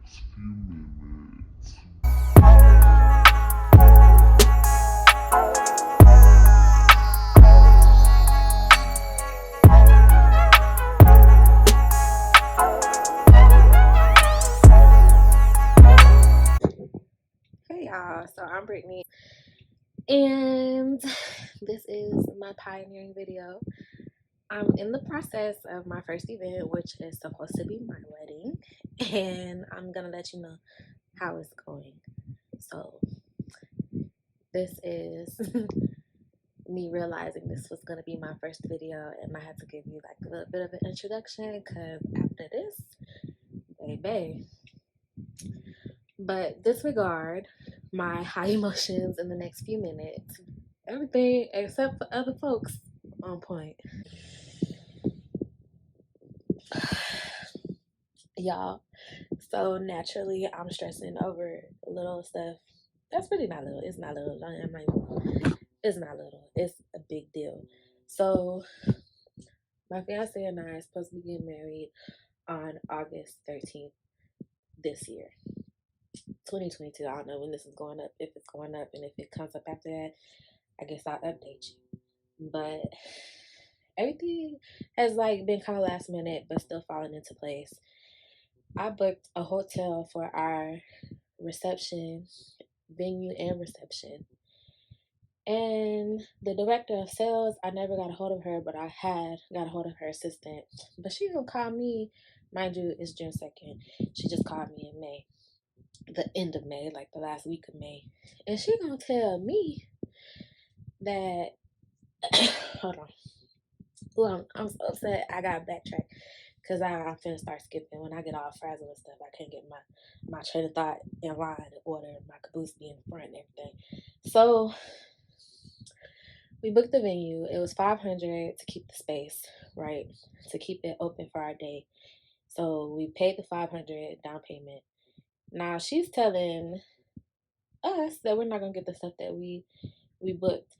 Hey y'all, so I'm Brittany, and this is my pioneering video. I'm in the process of my first event, which is supposed to be my wedding, and I'm gonna let you know how it's going. So this is me realizing this was gonna be my first video, and I had to give you like a little bit of an introduction because after this, baby. But disregard my high emotions in the next few minutes. Everything except for other folks on point. Y'all, so naturally I'm stressing over little stuff. That's really not little. It's not little. It's not little. It's a big deal. So my fiance and I are supposed to be getting married on August 13th this year. 2022. I don't know when this is going up, if it's going up, and if it comes up after that, I guess I'll update you. But everything has like been kind of last minute, but still falling into place. I booked a hotel for our reception, venue, and reception. And the director of sales, I never got a hold of her, but I had got a hold of her assistant. But she gonna call me, mind you, it's June 2nd. She just called me in May, the end of May, like the last week of May. And she gonna tell me that, hold on. Well, I'm so upset. I gotta backtrack because I'm finna start skipping. When I get all frazzled and stuff, I can't get my train of thought in line in order, my caboose be in front and everything. So we booked the venue. It was $500 to keep the space, right? To keep it open for our day. So we paid the $500 down payment. Now she's telling us that we're not gonna get the stuff that we booked.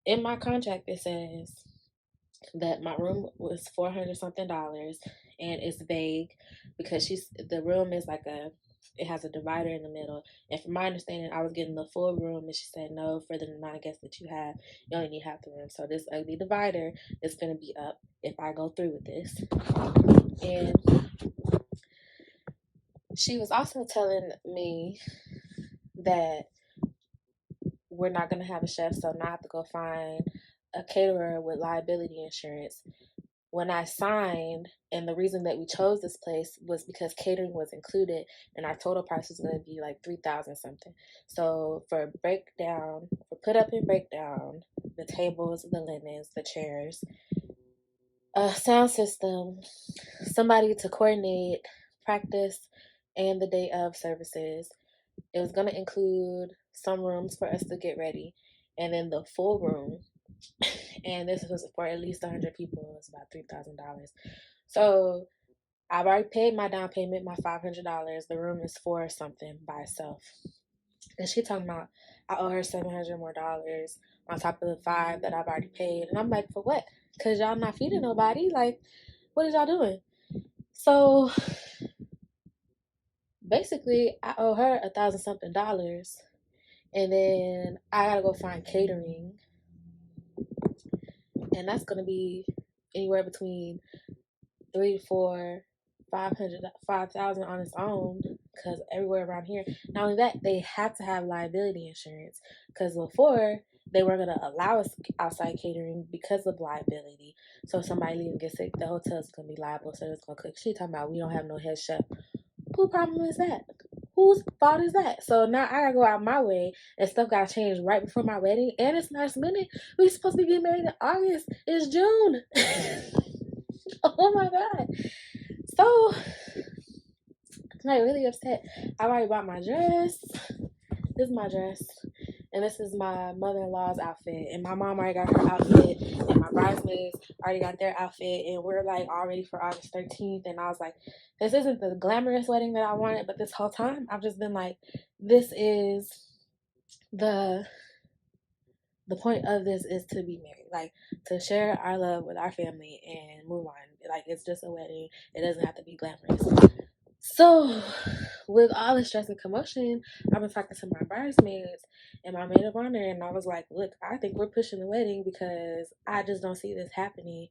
In my contract, it says that my room was $400 something, and it's vague because the room is like it has a divider in the middle, and from my understanding I was getting the full room, and she said no, for the amount of guests that you have, you only need half the room. So this ugly divider is going to be up if I go through with this. And she was also telling me that we're not going to have a chef, so now I have to go find a caterer with liability insurance. When I signed, and the reason that we chose this place was because catering was included, and our total price was going to be like $3,000 something. So for put up and breakdown, the tables, the linens, the chairs, a sound system, somebody to coordinate practice and the day of services. It was going to include some rooms for us to get ready, and then the full room. And this was for at least 100 people. It was about $3,000. So I've already paid my down payment, my $500. The room is for something by itself. And she talking about I owe her $700 more on top of the $500 that I've already paid. And I'm like, for what? Because y'all not feeding nobody. Like, what is y'all doing? So basically, I owe her $1,000 something. And then I gotta go find catering. And that's gonna be anywhere between $3,000 to $4,000, $5,000 on its own, because everywhere around here, not only that, they have to have liability insurance, because before they weren't going to allow us outside catering because of liability. So if somebody leaves and gets sick, the hotel's going to be liable, so it's going to cook. She talking about we don't have no head chef. Whose problem is that? Whose fault is that? So now I gotta go out my way, and stuff got changed right before my wedding, and it's last minute. We supposed to be getting married in August. It's June. Oh my god. So I'm like really upset. I already bought my dress. This is my dress. And this is my mother-in-law's outfit. And my mom already got her outfit. And my bridesmaids already got their outfit. And we're like all ready for August 13th. And I was like, this isn't the glamorous wedding that I wanted. But this whole time, I've just been like, this is the point of this is to be married. Like, to share our love with our family and move on. Like, it's just a wedding. It doesn't have to be glamorous. So, with all the stress and commotion, I've been talking to my bridesmaids and my maid of honor, and I was like, look, I think we're pushing the wedding because I just don't see this happening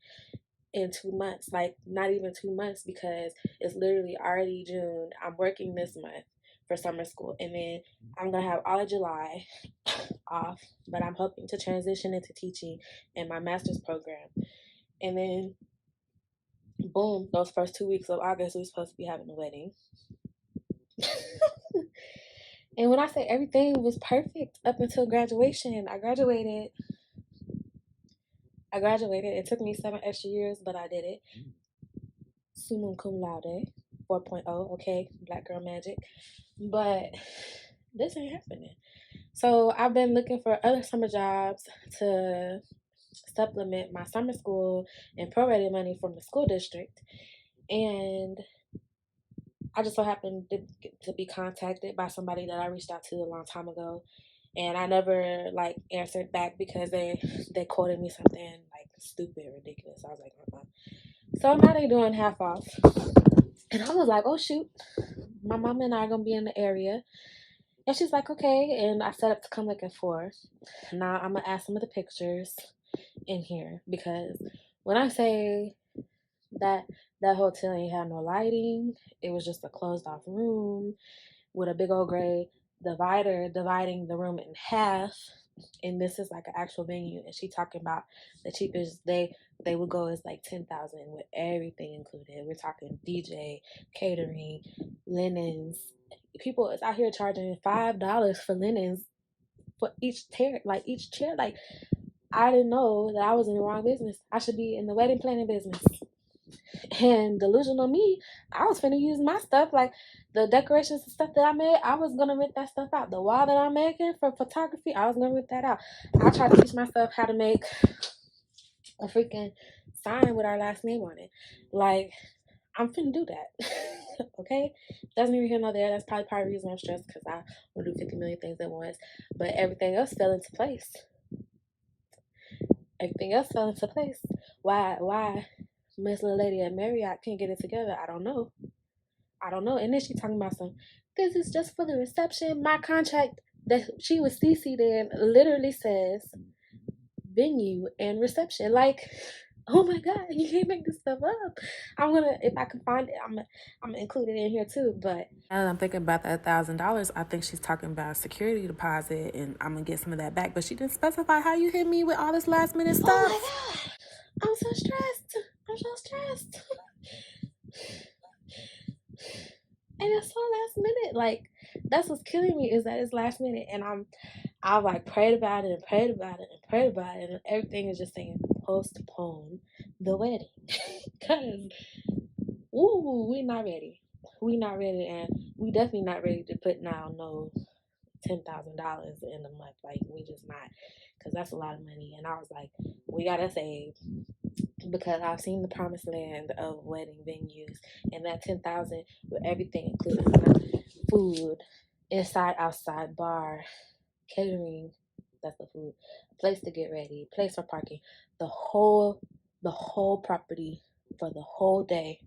in 2 months. Like, not even 2 months, because it's literally already June. I'm working this month for summer school, and then I'm going to have all of July off, but I'm hoping to transition into teaching in my master's program. And then, boom, those first 2 weeks of August, we're supposed to be having the wedding. And when I say everything was perfect up until graduation, I graduated. It took me 7 extra years, but I did it. Summa cum laude, 4.0. Okay, Black girl magic. But this ain't happening. So I've been looking for other summer jobs to supplement my summer school and prorated money from the school district. And I just so happened to be contacted by somebody that I reached out to a long time ago, and I never like answered back because they quoted me something like stupid, ridiculous. I was like, So now they doing half off, and I was like, oh shoot, my mom and I are gonna be in the area, and she's like, okay, and I set up to come looking for. Now I'm gonna add some of the pictures in here because when I say that hotel ain't had no lighting, it was just a closed off room with a big old gray divider dividing the room in half. And this is like an actual venue, and she talking about the cheapest they would go is like 10,000 with everything included. We're talking DJ, catering, linens. People is out here charging $5 for linens for each chair. Like I didn't know that I was in the wrong business. I should be in the wedding planning business. And delusional me, I was finna use my stuff, like the decorations and stuff that I made. I was gonna rent that stuff out. The wall that I'm making for photography, I was gonna rent that out. I tried to teach myself how to make a freaking sign with our last name on it. Like, I'm finna do that. Okay? Doesn't even here nor there. That's probably part of the reason I'm stressed, because I want to do 50 million things at once. But everything else fell into place. Why Miss Little Lady at Marriott can't get it together? I don't know. And then she talking about this is just for the reception. My contract that she was CC'd in literally says venue and reception. Like, oh my God, you can't make this stuff up. If I can find it, I'm gonna include it in here too. But and I'm thinking about that $1,000. I think she's talking about security deposit, and I'm gonna get some of that back. But she didn't specify how you hit me with all this last minute stuff. Oh my God, I'm so stressed. And it's so last minute. Like, that's what's killing me, is that it's last minute, and I've like prayed about it, and everything is just saying postpone the wedding. Cause we not ready, and we definitely not ready to put now no $10,000 in a month. Like, we just not, because that's a lot of money. And I was like, we gotta save, because I've seen the promised land of wedding venues, and that 10,000 with everything included, food, inside, outside, bar, catering, that's the food, place to get ready, place for parking, the whole property for the whole day,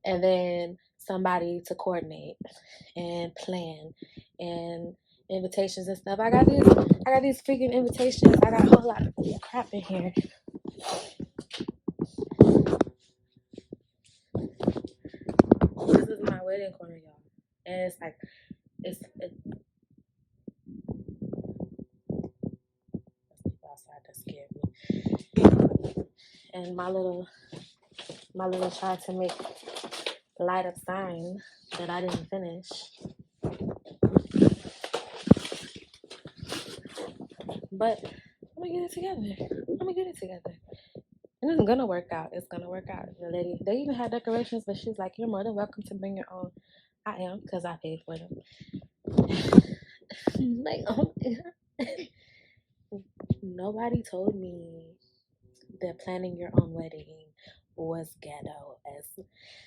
and then somebody to coordinate and plan and invitations and stuff. I got these freaking invitations. I got a whole lot of crap in here. This is my wedding corner, y'all. And it's like, it's people outside that scared me. And my little tried to make light up sign that I didn't finish. But I'm gonna get it together. And it's gonna work out. The lady, they even had decorations, but she's like, you're more than welcome to bring your own. I am, because I paid for them. Like, oh my God. Nobody told me that planning your own wedding was ghetto, as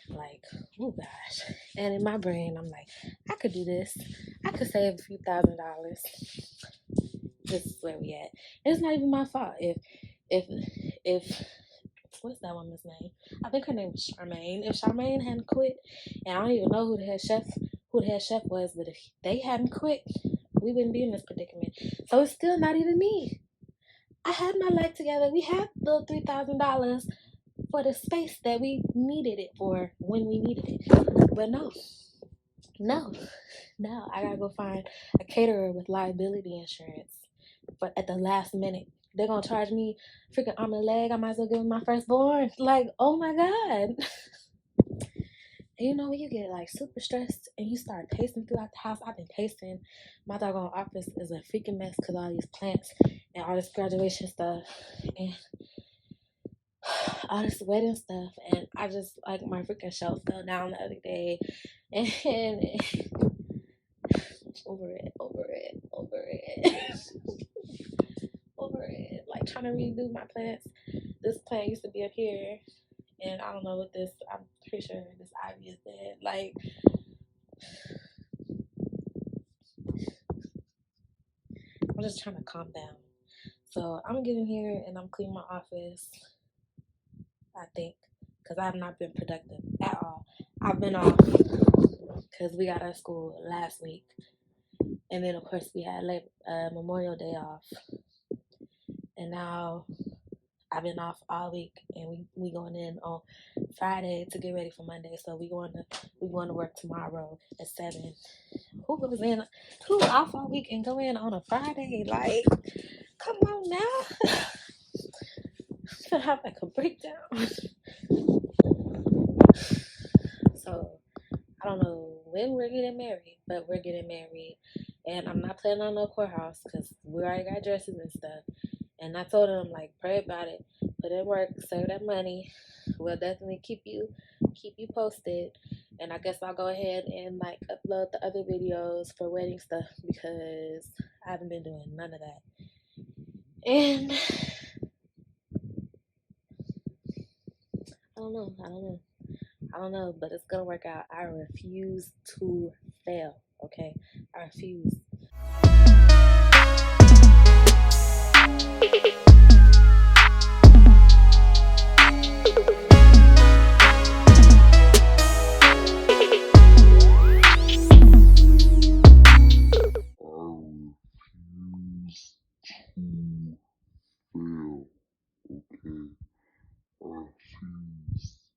like, oh gosh. And in my brain, I'm like, I could do this. I could save a few $1,000. This is where we at. And it's not even my fault if what's that woman's name? I think her name was Charmaine. If Charmaine hadn't quit, and I don't even know who the head chef was, but if they hadn't quit, we wouldn't be in this predicament. So it's still not even me. I had my life together. We had the $3,000 for the space that we needed it for when we needed it. But no, I gotta go find a caterer with liability insurance. But at the last minute, they're gonna charge me freaking arm and leg. I might as well give them my firstborn. Like, oh my God. And you know when you get like super stressed and you start pacing throughout the house. I've been pacing. My doggone office is a freaking mess because all these plants and all this graduation stuff and all this wedding stuff. And I just like my freaking shelf fell down the other day. And over it. Over it. Like trying to redo my plants. This plant used to be up here. And I don't know what this, I'm pretty sure this ivy is dead. Like, I'm just trying to calm down. So I'm getting here and I'm cleaning my office, I think, because I have not been productive at all. I've been off because we got out of school last week. And then, of course, we had Memorial Day off. And now I've been off all week, and we going in on Friday to get ready for Monday. So we going to work tomorrow at 7. Who off all week and go in on a Friday? Like, come on now. I'm gonna have like a breakdown. So I don't know when we're getting married, but we're getting married, and I'm not planning on no courthouse because we already got dresses and stuff. And I told him, like, pray about it, put in work, save that money. We'll definitely keep you posted. And I guess I'll go ahead and like upload the other videos for wedding stuff because I haven't been doing none of that. And I don't know, but it's gonna work out. I refuse to fail. Okay, I refuse.